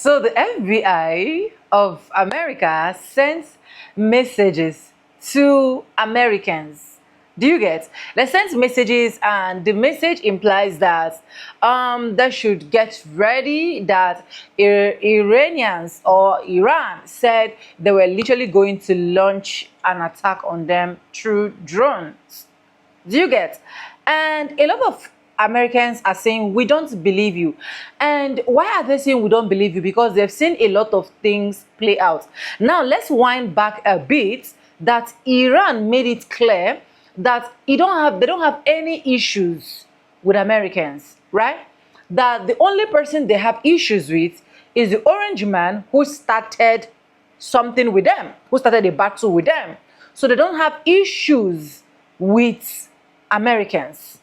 So the FBI of America sends messages to Americans. Do you get? They sent messages, and the message implies that they should get ready, that Iranians or Iran said they were literally going to launch an attack on them through drones. Do you get? And a lot of Americans are saying, we don't believe you. And why are they saying we don't believe you? Because they've seen a lot of things play out. Now, let's wind back a bit, that Iran made it clear that they don't have any issues with Americans, right? That the only person they have issues with is the orange man who started something with them, who started a battle with them. So they don't have issues with Americans.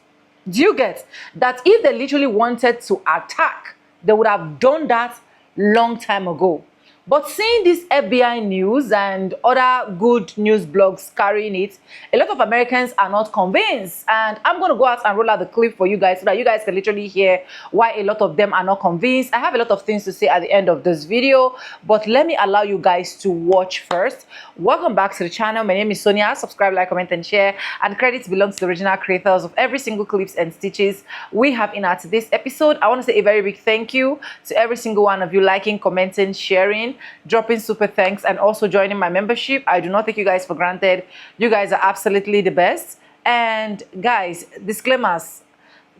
Do you get? That if they literally wanted to attack, they would have done that long time ago. But seeing this FBI news and other good news blogs carrying it, a lot of Americans are not convinced. And I'm going to go out and roll out the clip for you guys so that you guys can literally hear why a lot of them are not convinced. I have a lot of things to say at the end of this video, but let me allow you guys to watch first. Welcome back to the channel. My name is Sonia. Subscribe, like, comment, and share. And credits belong to the original creators of every single clips and stitches we have in our today's episode. I want to say a very big thank you to every single one of you liking, commenting, sharing, dropping super thanks, and also joining my membership. I do not take you guys for granted. You guys are absolutely the best. And guys, disclaimers,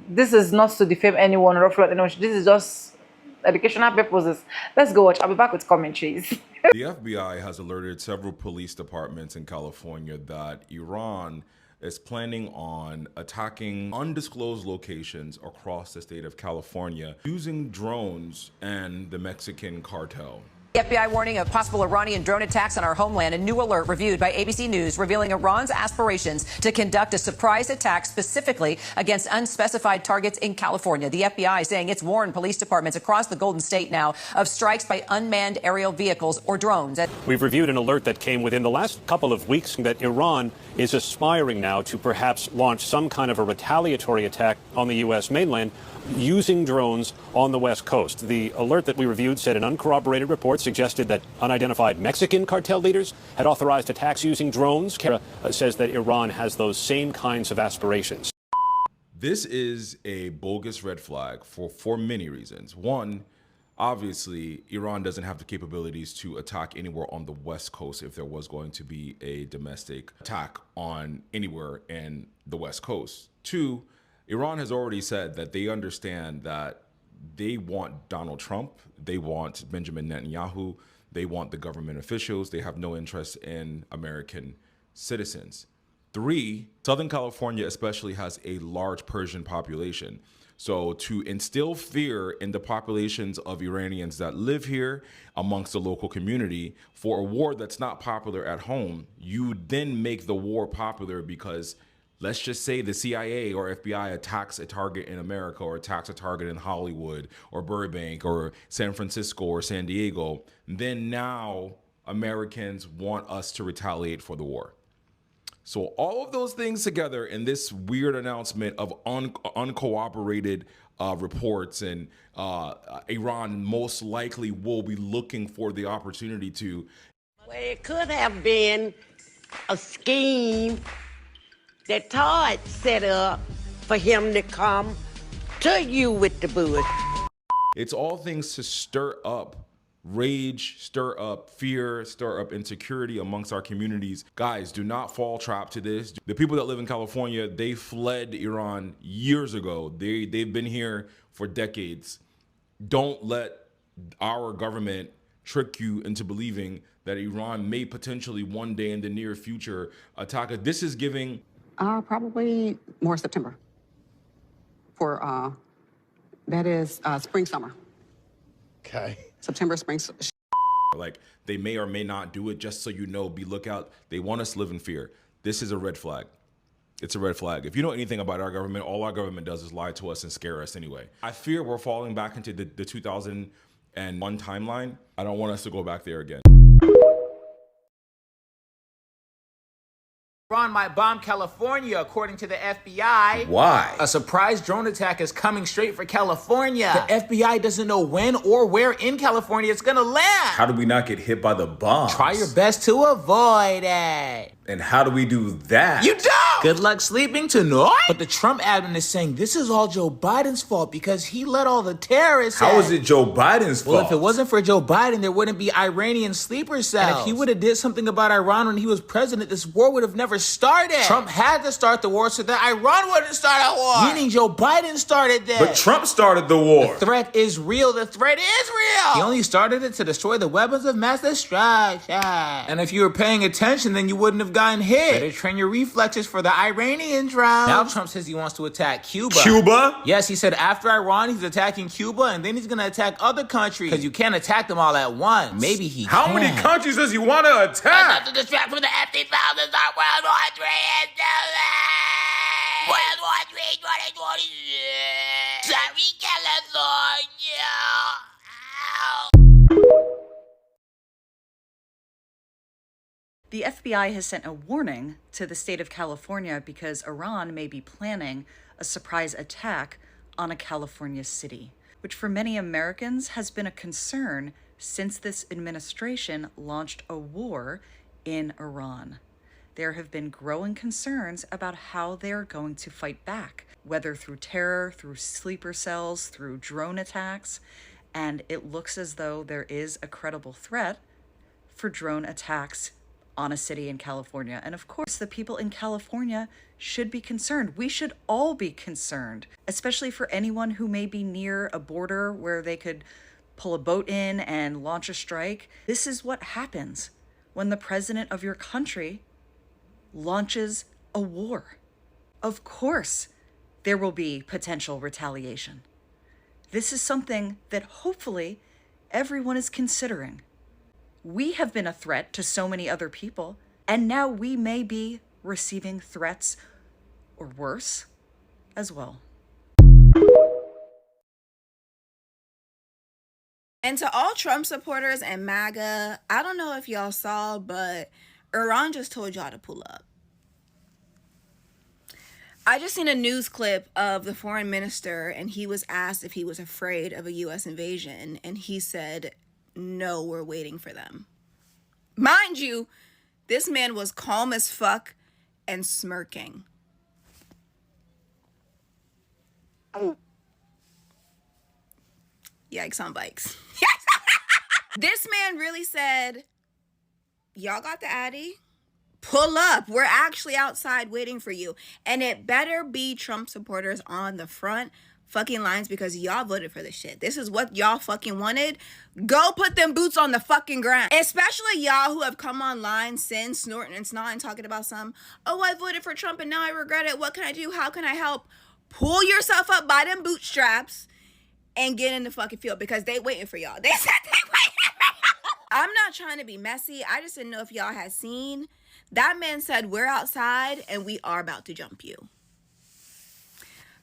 this is not to defame anyone or ruffle anyone. This is just educational purposes. Let's go watch. I'll be back with commentaries. The FBI has alerted several police departments in California that Iran is planning on attacking undisclosed locations across the state of California using drones and the Mexican cartel. The FBI warning of possible Iranian drone attacks on our homeland. A new alert reviewed by ABC News revealing Iran's aspirations to conduct a surprise attack specifically against unspecified targets in California. The FBI saying it's warned police departments across the Golden State now of strikes by unmanned aerial vehicles or drones. We've reviewed an alert that came within the last couple of weeks that Iran is aspiring now to perhaps launch some kind of a retaliatory attack on the U.S. mainland using drones on the West Coast. The alert that we reviewed said an uncorroborated report suggested that unidentified Mexican cartel leaders had authorized attacks using drones. Kara says that Iran has those same kinds of aspirations. This is a bogus red flag for many reasons. One, obviously, Iran doesn't have the capabilities to attack anywhere on the West Coast if there was going to be a domestic attack on anywhere in the West Coast. Two, Iran has already said that they understand that they want Donald Trump, they want Benjamin Netanyahu, they want the government officials, they have no interest in American citizens. Three, Southern California especially has a large Persian population. So to instill fear in the populations of Iranians that live here amongst the local community for a war that's not popular at home, you then make the war popular because let's just say the CIA or FBI attacks a target in America or attacks a target in Hollywood or Burbank or San Francisco or San Diego. Then now Americans want us to retaliate for the war. So all of those things together in this weird announcement of uncorroborated reports, and Iran most likely will be looking for the opportunity to. Well, it could have been a scheme that Todd set up for him to come to you with the bush. It's all things to stir up rage, stir up fear, stir up insecurity amongst our communities. Guys, do not fall trap to this. The people that live in California, they fled Iran years ago. They've been here for decades. Don't let our government trick you into believing that Iran may potentially one day in the near future attack us. This is giving probably more September for, that is spring, summer. Okay. September, spring. Like they may or may not do it, just so you know, be lookout. They want us to live in fear. This is a red flag. It's a red flag. If you know anything about our government, all our government does is lie to us and scare us anyway. I fear we're falling back into the 2001 timeline. I don't want us to go back there again. Iran might bomb California, according to the FBI. Why? A surprise drone attack is coming straight for California. The FBI doesn't know when or where in California it's gonna land. How do we not get hit by the bombs? Try your best to avoid it. And how do we do that? You don't! Good luck sleeping tonight. But the Trump admin is saying this is all Joe Biden's fault because he let all the terrorists How in. is it Joe Biden's fault? Well, if it wasn't for Joe Biden, there wouldn't be Iranian sleeper cells. And if he would have did something about Iran when he was president, this war would have never started. Trump had to start the war so that Iran wouldn't start a war. Meaning Joe Biden started this. But Trump started the war. The threat is real. The threat is real. He only started it to destroy the weapons of mass destruction. And if you were paying attention, then you wouldn't have gotten hit. Better train your reflexes for the Iranian drones. Now Trump says he wants to attack Cuba. Cuba? Yes, he said after Iran, he's attacking Cuba, and then he's going to attack other countries. Because you can't attack them all at once. Maybe he How can. many countries does he want to attack? Enough to distract from the empty thousands of World War III is World War III 2026. Sorry, California. The FBI has sent a warning to the state of California because Iran may be planning a surprise attack on a California city, which for many Americans has been a concern since this administration launched a war in Iran. There have been growing concerns about how they're going to fight back, whether through terror, through sleeper cells, through drone attacks, and it looks as though there is a credible threat for drone attacks on a city in California. And of course, the people in California should be concerned. We should all be concerned, especially for anyone who may be near a border where they could pull a boat in and launch a strike. This is what happens when the president of your country launches a war. Of course, there will be potential retaliation. This is something that hopefully everyone is considering. We have been a threat to so many other people, and now we may be receiving threats, or worse, as well. And to all Trump supporters and MAGA, I don't know if y'all saw, but Iran just told y'all to pull up. I just seen a news clip of the foreign minister, and he was asked if he was afraid of a U.S. invasion, and he said, no, we're waiting for them. Mind you, this man was calm as fuck and smirking. Yikes on bikes. This man really said, y'all got the Addy? Pull up. We're actually outside waiting for you. And it better be Trump supporters on the front fucking lines because y'all voted for this shit. This is what y'all fucking wanted. Go put them boots on the fucking ground. Especially y'all who have come online since snorting and snotting talking about oh, I voted for Trump and now I regret it. What can I do? How can I help? Pull yourself up by them bootstraps and get in the fucking field because they waiting for y'all. They said they waiting for y'all. I'm not trying to be messy. I just didn't know if y'all had seen. That man said, we're outside and we are about to jump you.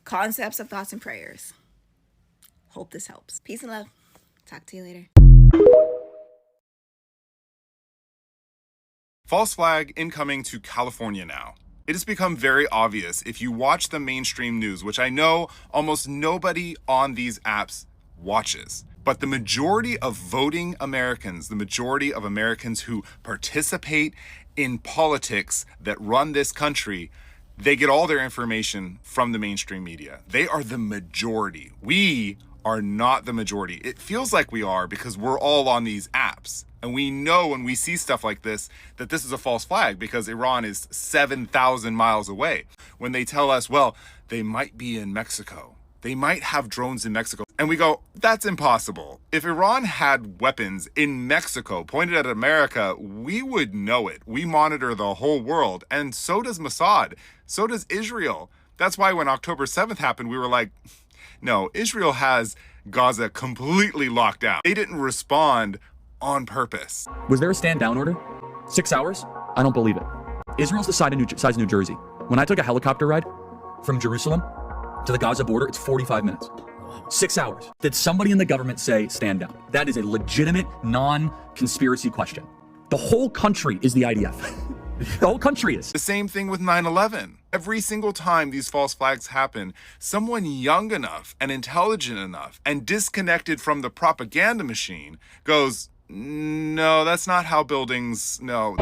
Concepts of thoughts and prayers. Hope this helps. Peace and love. Talk to you later. False flag incoming to California now. It has become very obvious if you watch the mainstream news, which I know almost nobody on these apps watches. But the majority of voting Americans, the majority of Americans who participate in politics that run this country, they get all their information from the mainstream media. They are the majority. We are not the majority. It feels like we are because we're all on these apps. And we know when we see stuff like this, that this is a false flag because Iran is 7,000 miles away. When they tell us, well, they might be in Mexico. They might have drones in Mexico. And we go, that's impossible. If Iran had weapons in Mexico pointed at America, we would know it. We monitor the whole world. And so does Mossad. So does Israel. That's why when October 7th happened, we were like, no, Israel has Gaza completely locked down. They didn't respond on purpose. Was there a stand down order? 6 hours? I don't believe it. Israel's the size of New Jersey. When I took a helicopter ride from Jerusalem to the Gaza border, it's 45 minutes. 6 hours. Did somebody in the government say stand down? That is a legitimate, non-conspiracy question. The whole country is the IDF. The whole country is. The same thing with 9/11. Every single time these false flags happen, someone young enough and intelligent enough and disconnected from the propaganda machine goes, no, that's not how buildings, no.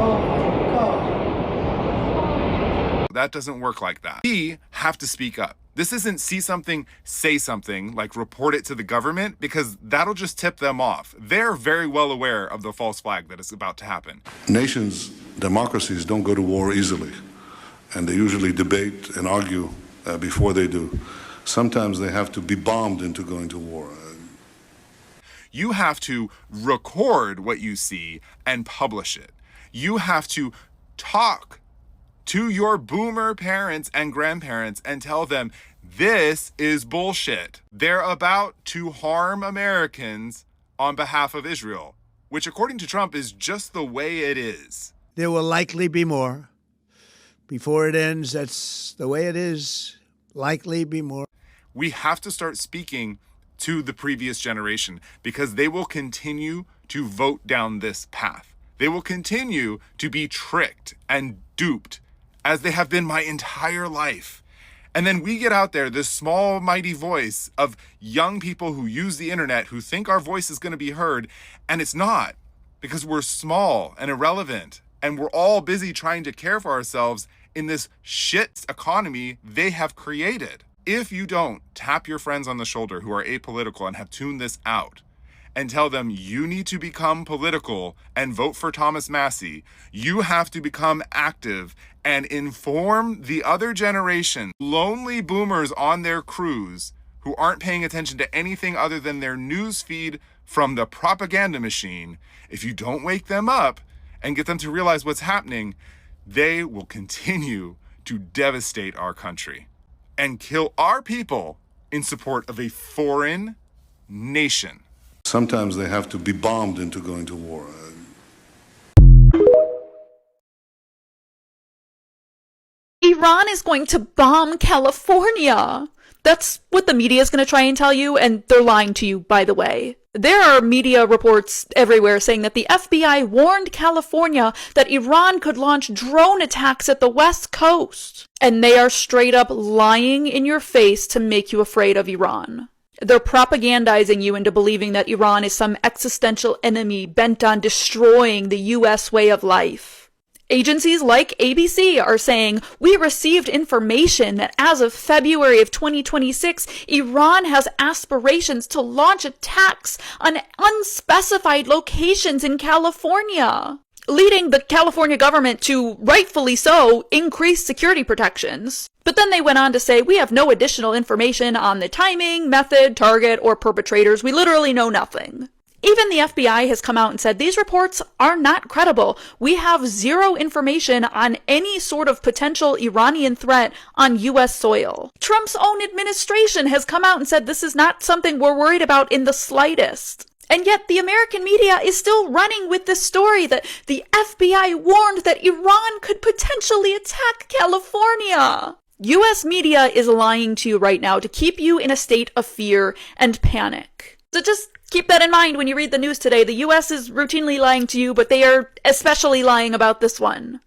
That doesn't work like that. We have to speak up. This isn't see something, say something, like report it to the government, because that'll just tip them off. They're very well aware of the false flag that is about to happen. Nations, democracies don't go to war easily, and they usually debate and argue before they do. Sometimes they have to be bombed into going to war. You have to record what you see and publish it. You have to talk to your boomer parents and grandparents and tell them this is bullshit. They're about to harm Americans on behalf of Israel, which according to Trump is just the way it is. There will likely be more. Before it ends, that's the way it is. Likely be more. We have to start speaking to the previous generation because they will continue to vote down this path. They will continue to be tricked and duped as they have been my entire life. And then we get out there, this small, mighty voice of young people who use the internet, who think our voice is going to be heard, and it's not, because we're small and irrelevant, and we're all busy trying to care for ourselves in this shit economy they have created. If you don't tap your friends on the shoulder who are apolitical and have tuned this out, and tell them you need to become political and vote for Thomas Massie, you have to become active and inform the other generation, lonely boomers on their cruise who aren't paying attention to anything other than their news feed from the propaganda machine. If you don't wake them up and get them to realize what's happening, they will continue to devastate our country and kill our people in support of a foreign nation. Sometimes they have to be bombed into going to war. Iran is going to bomb California. That's what the media is going to try and tell you, and they're lying to you, by the way. There are media reports everywhere saying that the FBI warned California that Iran could launch drone attacks at the West Coast. And they are straight up lying in your face to make you afraid of Iran. They're propagandizing you into believing that Iran is some existential enemy bent on destroying the US way of life. Agencies like ABC are saying, we received information that as of February of 2026, Iran has aspirations to launch attacks on unspecified locations in California, leading the California government to, rightfully so, increase security protections. But then they went on to say, we have no additional information on the timing, method, target, or perpetrators. We literally know nothing. Even the FBI has come out and said these reports are not credible. We have zero information on any sort of potential Iranian threat on US soil. Trump's own administration has come out and said this is not something we're worried about in the slightest. And yet the American media is still running with this story that the FBI warned that Iran could potentially attack California. US media is lying to you right now to keep you in a state of fear and panic. So just keep that in mind when you read the news today. The US is routinely lying to you, but they are especially lying about this one.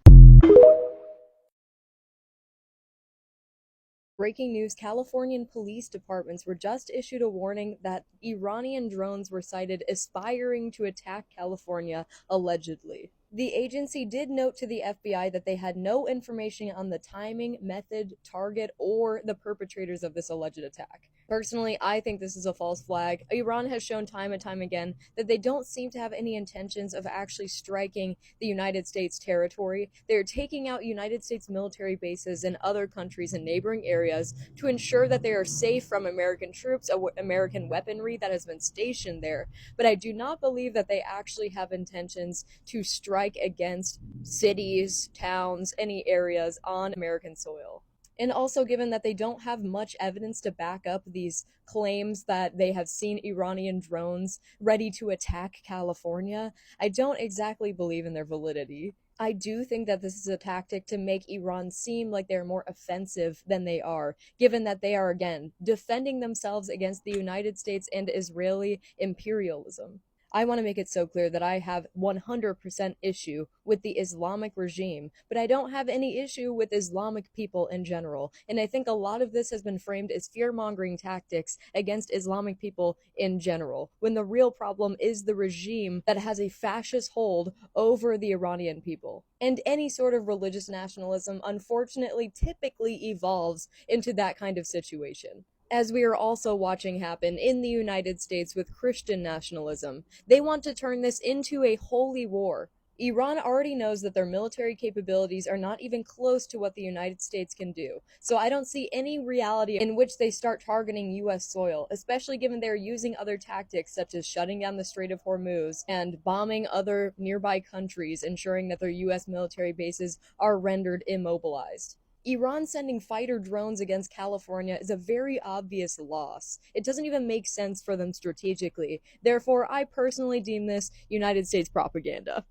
Breaking news, Californian police departments were just issued a warning that Iranian drones were sighted aspiring to attack California, allegedly. The agency did note to the FBI that they had no information on the timing, method, target, or the perpetrators of this alleged attack. Personally, I think this is a false flag. Iran has shown time and time again that they don't seem to have any intentions of actually striking the United States territory. They're taking out United States military bases in other countries and neighboring areas to ensure that they are safe from American troops, American weaponry that has been stationed there. But I do not believe that they actually have intentions to strike against cities, towns, any areas on American soil. And also, given that they don't have much evidence to back up these claims that they have seen Iranian drones ready to attack California, I don't exactly believe in their validity. I do think that this is a tactic to make Iran seem like they're more offensive than they are, given that they are, again, defending themselves against the United States and Israeli imperialism. I want to make it so clear that I have 100% issue with the Islamic regime, but I don't have any issue with Islamic people in general. And I think a lot of this has been framed as fear-mongering tactics against Islamic people in general, when the real problem is the regime that has a fascist hold over the Iranian people. And any sort of religious nationalism, unfortunately, typically evolves into that kind of situation. As we are also watching happen in the United States with Christian nationalism. They want to turn this into a holy war. Iran already knows that their military capabilities are not even close to what the United States can do, so I don't see any reality in which they start targeting US soil, especially given they're using other tactics such as shutting down the Strait of Hormuz and bombing other nearby countries, ensuring that their US military bases are rendered immobilized. Iran sending fighter drones against California is a very obvious loss. It doesn't even make sense for them strategically. Therefore, I personally deem this United States propaganda.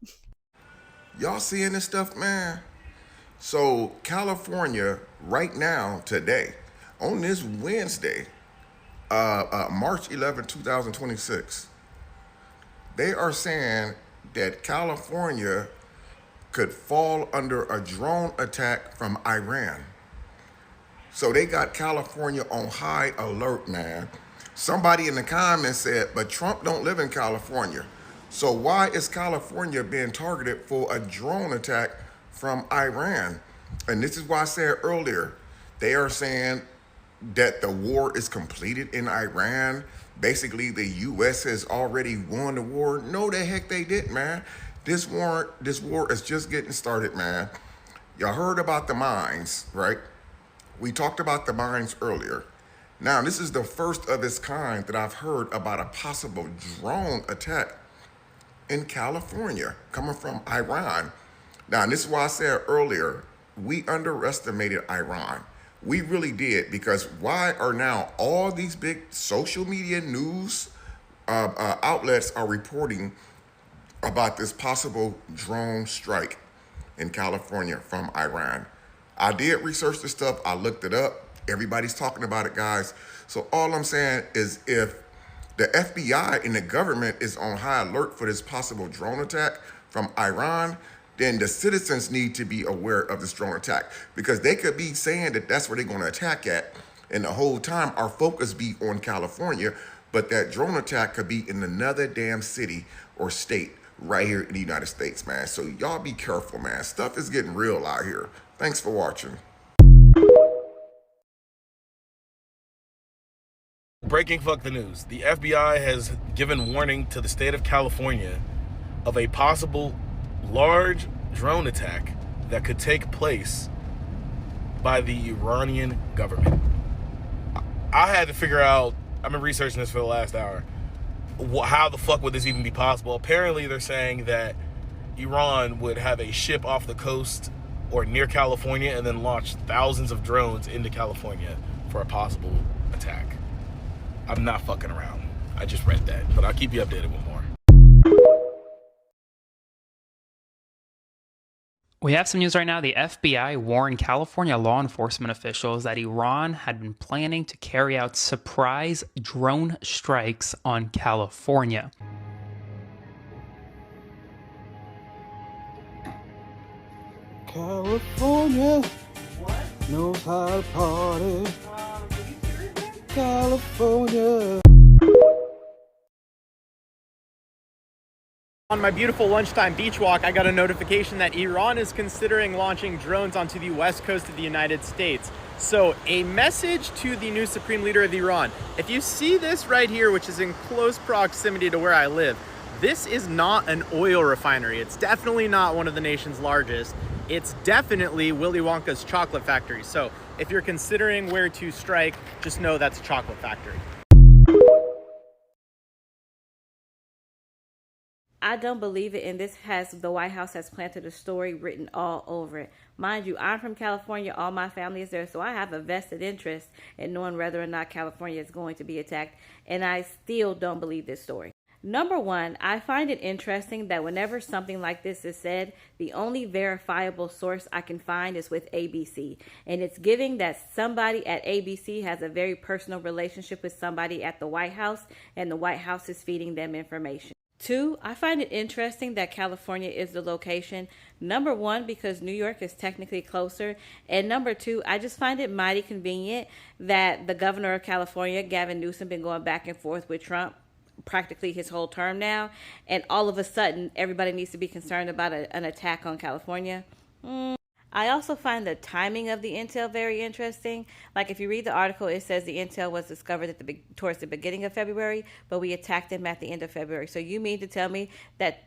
Y'all seeing this stuff, man? So California right now, today, on this Wednesday, March 11, 2026, they are saying that California could fall under a drone attack from Iran. So they got California on high alert, man. Somebody in the comments said, but Trump don't live in California. So why is California being targeted for a drone attack from Iran? And this is why I said earlier, they are saying that the war is completed in Iran. Basically, the U.S. has already won the war. No, the heck they didn't, man. This war is just getting started, man. Y'all heard about the mines, right? We talked about the mines earlier. Now, this is the first of its kind that I've heard about a possible drone attack in California coming from Iran. Now, this is why I said earlier, we underestimated Iran. We really did, because why are now all these big social media news outlets are reporting about this possible drone strike in California from Iran? I did research this stuff. I looked it up. Everybody's talking about it, guys. So all I'm saying is if the FBI and the government is on high alert for this possible drone attack from Iran, then the citizens need to be aware of this drone attack, because they could be saying that that's where they're going to attack at. And the whole time our focus be on California, but that drone attack could be in another damn city or state right here in the United States, man. So y'all be careful, man. Stuff is getting real out here. Thanks for watching. Breaking fuck the news. The FBI has given warning to the state of California of a possible large drone attack that could take place by the Iranian government. I had to figure out, I've been researching this for the last hour, how the fuck would this even be possible? Apparently they're saying that Iran would have a ship off the coast or near California and then launch thousands of drones into California for a possible attack. I'm not fucking around. I just read that, but I'll keep you updated with more. We have some news right now. The FBI warned California law enforcement officials that Iran had been planning to carry out surprise drone strikes on California. California knows how to party. California. On my beautiful lunchtime beach walk, I got a notification that Iran is considering launching drones onto the west coast of the United States. So a message to the new supreme leader of Iran. If you see this right here, which is in close proximity to where I live, this is not an oil refinery. It's definitely not one of the nation's largest. It's definitely Willy Wonka's chocolate factory. So if you're considering where to strike, just know that's a chocolate factory. I don't believe it, and the White House has planted a story written all over it. Mind you, I'm from California, all my family is there, so I have a vested interest in knowing whether or not California is going to be attacked, and I still don't believe this story. Number one, I find it interesting that whenever something like this is said, the only verifiable source I can find is with ABC. And it's giving that somebody at ABC has a very personal relationship with somebody at the White House, and the White House is feeding them information. Two, I find it interesting that California is the location. Number one, because New York is technically closer. And number two, I just find it mighty convenient that the governor of California, Gavin Newsom, been going back and forth with Trump practically his whole term now. And all of a sudden, everybody needs to be concerned about an attack on California. I also find the timing of the intel very interesting. Like if you read the article, it says the intel was discovered towards the beginning of February, but we attacked them at the end of February. So you mean to tell me that?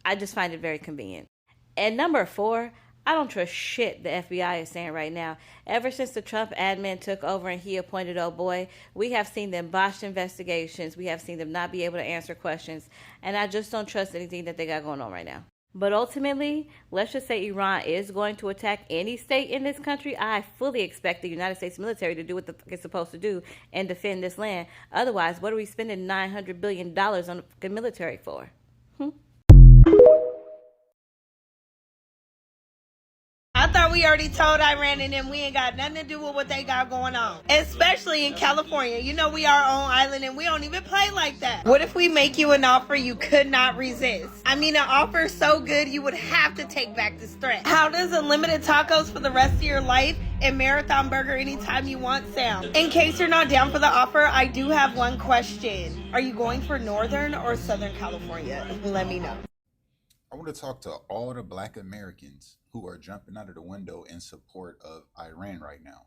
I just find it very convenient. And number four, I don't trust shit the FBI is saying right now. Ever since the Trump admin took over and he appointed old boy, we have seen them botched investigations. We have seen them not be able to answer questions. And I just don't trust anything that they got going on right now. But ultimately, let's just say Iran is going to attack any state in this country. I fully expect the United States military to do what the fuck it's supposed to do and defend this land. Otherwise, what are we spending $900 billion on the military for? I thought we already told Iran and them we ain't got nothing to do with what they got going on. Especially in California. You know we our own island and we don't even play like that. What if we make you an offer you could not resist? I mean, an offer so good you would have to take back this threat. How does unlimited tacos for the rest of your life and marathon burger anytime you want sound? In case you're not down for the offer, I do have one question. Are you going for Northern or Southern California? Let me know. I want to talk to all the Black Americans who are jumping out of the window in support of Iran right now.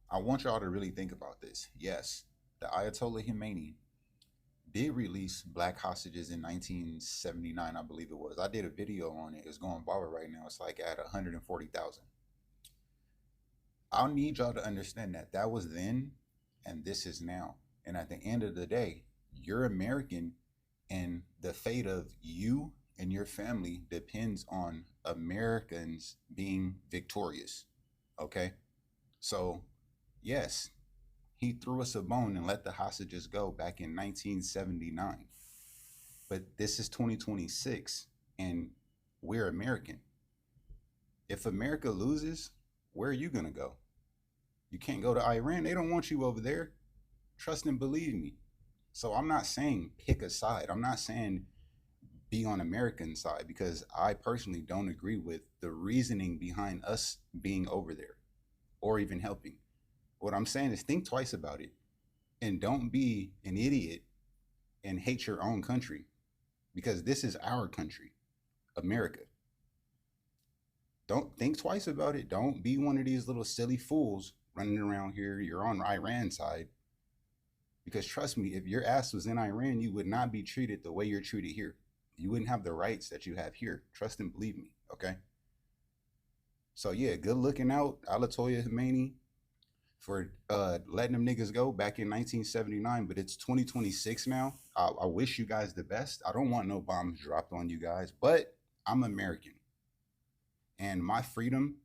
I want y'all to really think about this. Yes, the Ayatollah Khomeini did release black hostages in 1979, I believe it was. I did a video on it. It's going viral right now. It's like at 140,000. I'll need y'all to understand that that was then and this is now. And at the end of the day, you're American and the fate of you and your family depends on Americans being victorious. Okay? So, yes, he threw us a bone and let the hostages go back in 1979. But this is 2026 and we're American. If America loses, where are you going to go? You can't go to Iran. They don't want you over there. Trust and believe me. So I'm not saying pick a side. I'm not saying be on American side, because I personally don't agree with the reasoning behind us being over there or even helping. What I'm saying is think twice about it and don't be an idiot and hate your own country, because this is our country, America. Don't think twice about it. Don't be one of these little silly fools running around here. You're on Iran's side, because trust me, if your ass was in Iran, you would not be treated the way you're treated here. You wouldn't have the rights that you have here. Trust and believe me, okay? So yeah, good looking out, Ayatollah Khomeini, for letting them niggas go back in 1979, but it's 2026 now. I wish you guys the best. I don't want no bombs dropped on you guys, but I'm American. And my freedom,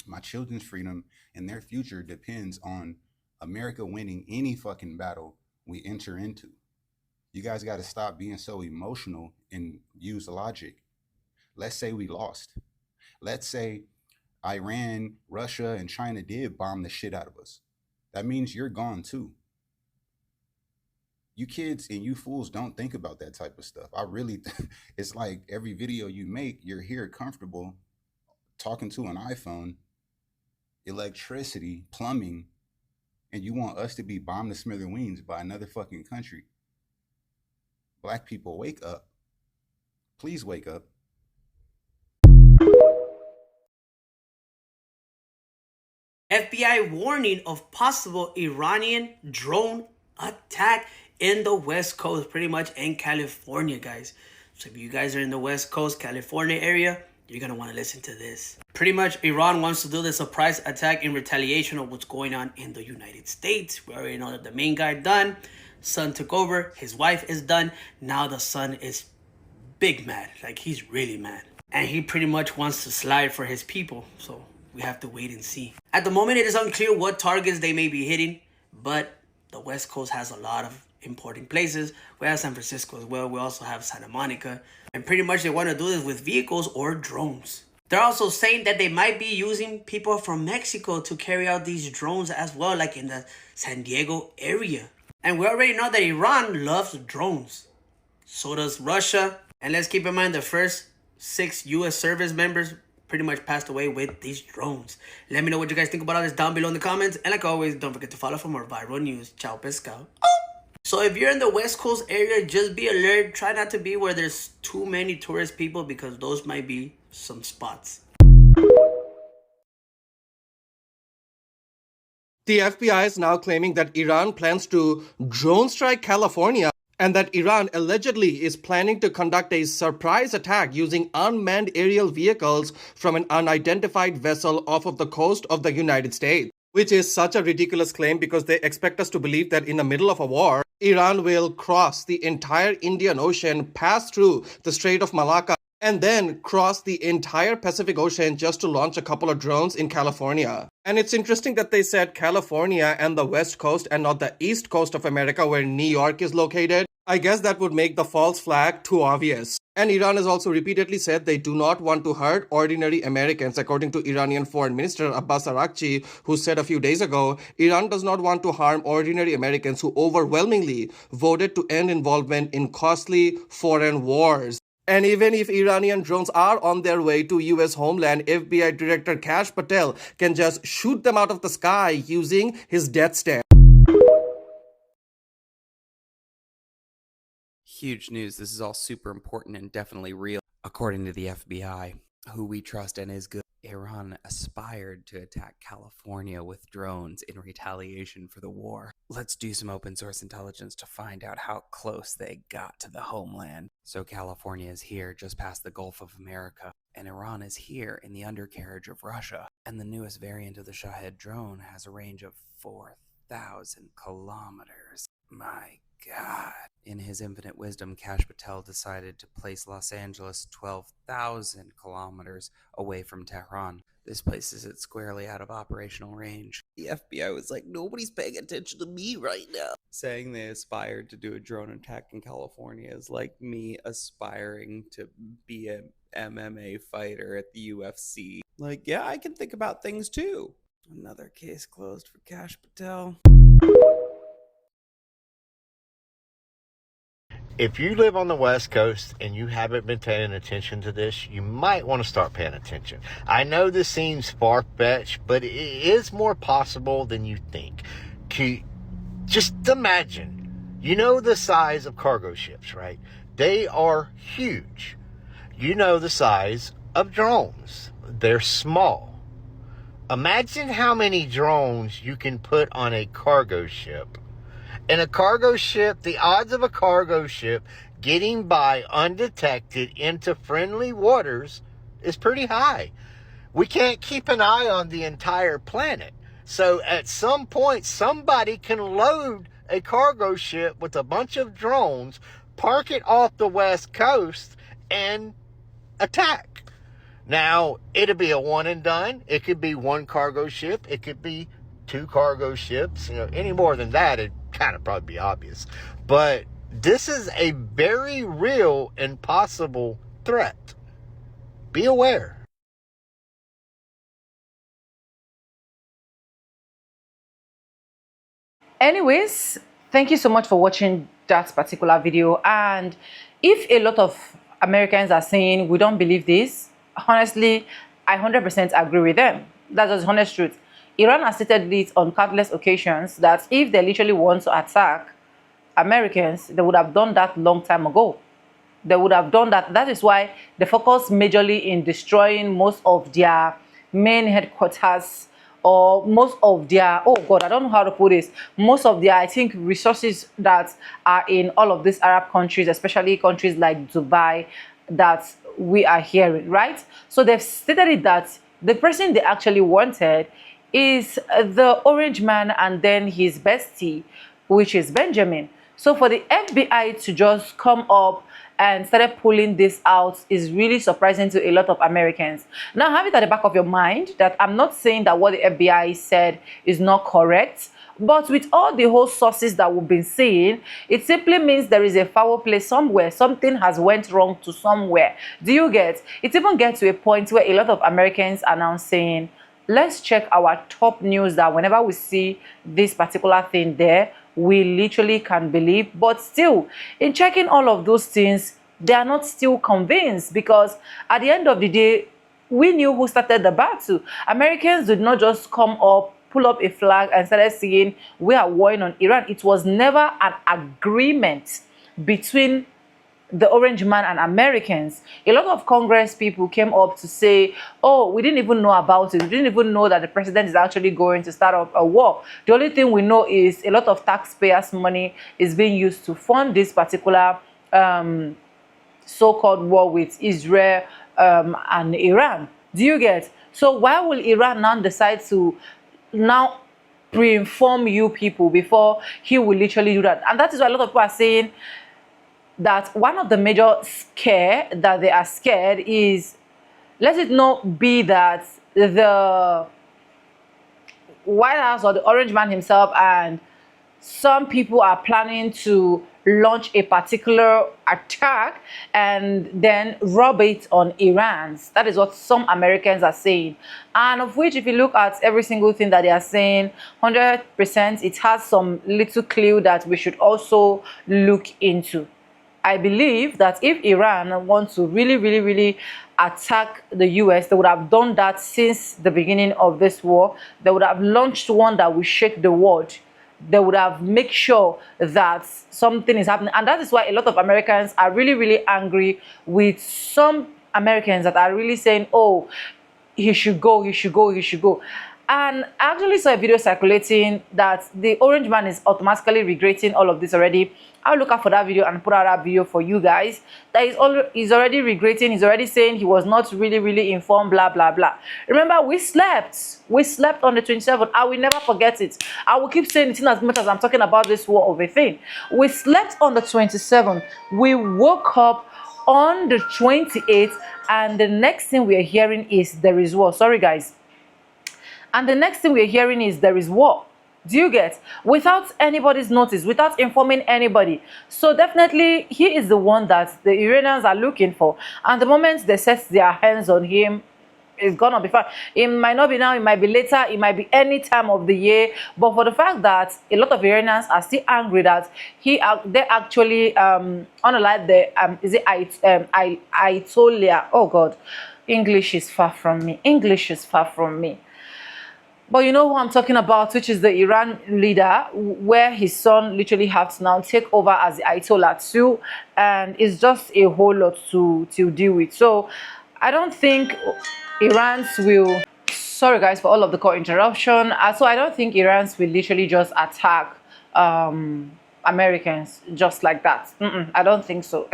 my children's freedom, and their future depends on America winning any fucking battle we enter into. You guys got to stop being so emotional and use logic. Let's say we lost. Let's say Iran, Russia, and China did bomb the shit out of us. That means you're gone too. You kids and you fools don't think about that type of stuff. It's like every video you make, you're here comfortable talking to an iPhone, electricity, plumbing, and you want us to be bombed to smithereens by another fucking country. Black people, wake up. Please wake up. FBI warning of possible Iranian drone attack in the West Coast, pretty much in California, guys. So if you guys are in the West Coast, California area, you're going to want to listen to this. Pretty much Iran wants to do the surprise attack in retaliation of what's going on in the United States. We already know that the main guy done. Son took over. His wife is done. Now the son is big mad. Like, he's really mad. And he pretty much wants to slide for his people. So we have to wait and see. At the moment, it is unclear what targets they may be hitting. But the West Coast has a lot of important places. We have San Francisco as well. We also have Santa Monica. And pretty much they want to do this with vehicles or drones. They're also saying that they might be using people from Mexico to carry out these drones as well, like in the San Diego area. And we already know that Iran loves drones. So does Russia. And let's keep in mind the first 6 U.S. service members pretty much passed away with these drones. Let me know what you guys think about all this down below in the comments. And like always, don't forget to follow for more viral news. Ciao, pescado. So if you're in the West Coast area, just be alert. Try not to be where there's too many tourist people because those might be some spots. The FBI is now claiming that Iran plans to drone strike California and that Iran allegedly is planning to conduct a surprise attack using unmanned aerial vehicles from an unidentified vessel off of the coast of the United States. Which is such a ridiculous claim because they expect us to believe that in the middle of a war, Iran will cross the entire Indian Ocean, pass through the Strait of Malacca, and then cross the entire Pacific Ocean just to launch a couple of drones in California. And it's interesting that they said California and the West Coast and not the East Coast of America where New York is located. I guess that would make the false flag too obvious. And Iran has also repeatedly said they do not want to hurt ordinary Americans, according to Iranian Foreign Minister Abbas Araghchi, who said a few days ago, Iran does not want to harm ordinary Americans who overwhelmingly voted to end involvement in costly foreign wars. And even if Iranian drones are on their way to US homeland, FBI Director Kash Patel can just shoot them out of the sky using his death stare. Huge news. This is all super important and definitely real. According to the FBI, who we trust and is good, Iran aspired to attack California with drones in retaliation for the war. Let's do some open source intelligence to find out how close they got to the homeland. So California is here just past the Gulf of America, and Iran is here in the undercarriage of Russia. And the newest variant of the Shahed drone has a range of 4,000 kilometers. My God. In his infinite wisdom, Kash Patel decided to place Los Angeles 12,000 kilometers away from Tehran. This places it squarely out of operational range. The FBI was like, nobody's paying attention to me right now. Saying they aspired to do a drone attack in California is like me aspiring to be an MMA fighter at the UFC. Like, yeah, I can think about things too. Another case closed for Kash Patel. If you live on the West Coast and you haven't been paying attention to this, you might want to start paying attention. I know this seems far-fetched, but it is more possible than you think. Just imagine, you know the size of cargo ships, right? They are huge. You know the size of drones. They're small. Imagine how many drones you can put on a cargo ship. In a cargo ship, the odds of a cargo ship getting by undetected into friendly waters is pretty high. We can't keep an eye on the entire planet. So at some point, somebody can load a cargo ship with a bunch of drones, park it off the West Coast, and attack. Now, it'll be a one and done. It could be one cargo ship. It could be 2 cargo ships. Any more than that, it kind of probably be obvious. But this is a very real and possible threat. Be aware. Anyways, thank you so much for watching that particular video. And if a lot of Americans are saying we don't believe this, honestly, I 100% agree with them. That's just honest truth. Iran has stated this on countless occasions that if they literally want to attack Americans, they would have done that long time ago. They would have done that. That is why they focus majorly in destroying most of their main headquarters, or most of their, oh God, I don't know how to put this, most of their, I think, resources that are in all of these Arab countries, especially countries like Dubai, that we are hearing, right? So they've stated it that the person they actually wanted is the orange man and then his bestie, which is Benjamin. So for the FBI to just come up and started pulling this out is really surprising to a lot of Americans. Now have it at the back of your mind that I'm not saying that what the FBI said is not correct, but with all the whole sources that we've been seeing, it simply means there is a foul play somewhere. Something has went wrong to somewhere. Do you get? It even gets to a point where a lot of Americans are now saying, let's check our top news that whenever we see this particular thing there, we literally can believe. But still, in checking all of those things, they are not still convinced, because at the end of the day, we knew who started the battle. Americans did not just come up, pull up a flag and started saying we are warring on Iran. It was never an agreement between the Orange Man and Americans. A lot of Congress people came up to say, oh, we didn't even know about it. We didn't even know that the president is actually going to start up a war. The only thing we know is a lot of taxpayers' money is being used to fund this particular so-called war with Israel and Iran. Do you get? So why will Iran now decide to now pre-inform you people before he will literally do that? And that is why a lot of people are saying that one of the major scare that they are scared is, let it not be that the White House or the Orange Man himself and some people are planning to launch a particular attack and then rub it on Iran. That is what some Americans are saying. And of which, if you look at every single thing that they are saying, 100%, it has some little clue that we should also look into. I believe that if Iran wants to really attack the US, they would have done that since the beginning of this war. They would have launched one that will shake the world. They would have made sure that something is happening. And that is why a lot of Americans are really angry with some Americans that are really saying, oh, he should go, he should go, he should go. And I actually saw a video circulating that the Orange Man is automatically regretting all of this already. I'll look out for that video and put out that video for you guys. That he's already regretting, he's already saying he was not really informed, blah blah blah. Remember, we slept on the 27th. I will never forget it. I will keep saying it in as much as I'm talking about this war of a thing. We slept on the 27th. We woke up on the 28th, and the next thing we are hearing is there is war. Sorry guys. And the next thing we're hearing is there is war. Do you get? Without anybody's notice, without informing anybody. So definitely he is the one that the Iranians are looking for. And the moment they set their hands on him, it's gonna be fine. It might not be now, it might be later, it might be any time of the year. But for the fact that a lot of Iranians are still angry that they actually unlike the is it Ayatollah? Oh God, English is far from me. English is far from me. But you know who I'm talking about, which is the Iran leader, where his son literally has to now take over as the Ayatollah too, and it's just a whole lot to deal with. So I don't think Iran's will, sorry guys for all of the call interruption, so I don't think Iran's will literally just attack Americans just like that. I don't think so.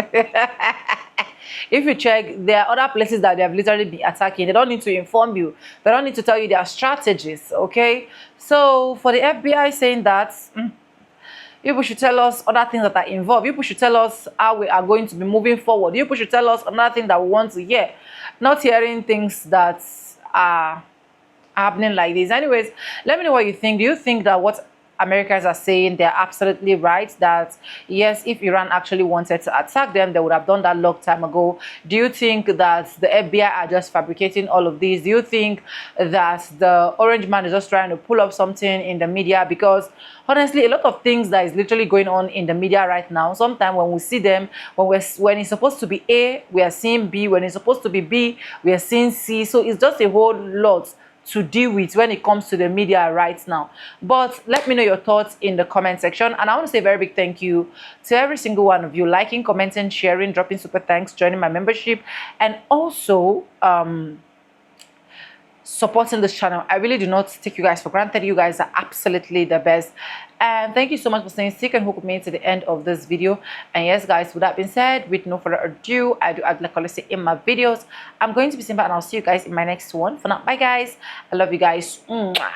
If you check, there are other places that they have literally been attacking. They don't need to inform you. They don't need to tell you their strategies, okay? So for the FBI saying that, you should tell us other things that are involved. You should tell us how we are going to be moving forward. You should tell us another thing that we want to hear. Not hearing things that are happening like this. Anyways, let me know what you think. Do you think that what Americans are saying, they're absolutely right, that yes, if Iran actually wanted to attack them, they would have done that long time ago? Do you think that the FBI are just fabricating all of these? Do you think that the Orange Man is just trying to pull up something in the media? Because honestly, a lot of things that is literally going on in the media right now, sometimes when we see them, when it's supposed to be A, we are seeing B. When it's supposed to be B, we are seeing C. So it's just a whole lot to deal with when it comes to the media right now. But let me know your thoughts in the comment section, and I want to say a very big thank you to every single one of you liking, commenting, sharing, dropping super thanks, joining my membership, and also supporting this channel. I really do not take you guys for granted. You guys are absolutely the best, and thank you so much for staying stick and hook with me to the end of this video. And yes guys, with that being said, with no further ado, I do add like I say in my videos, I'm going to be simple, and I'll see you guys in my next one. For now, bye guys, I love you guys. Mwah.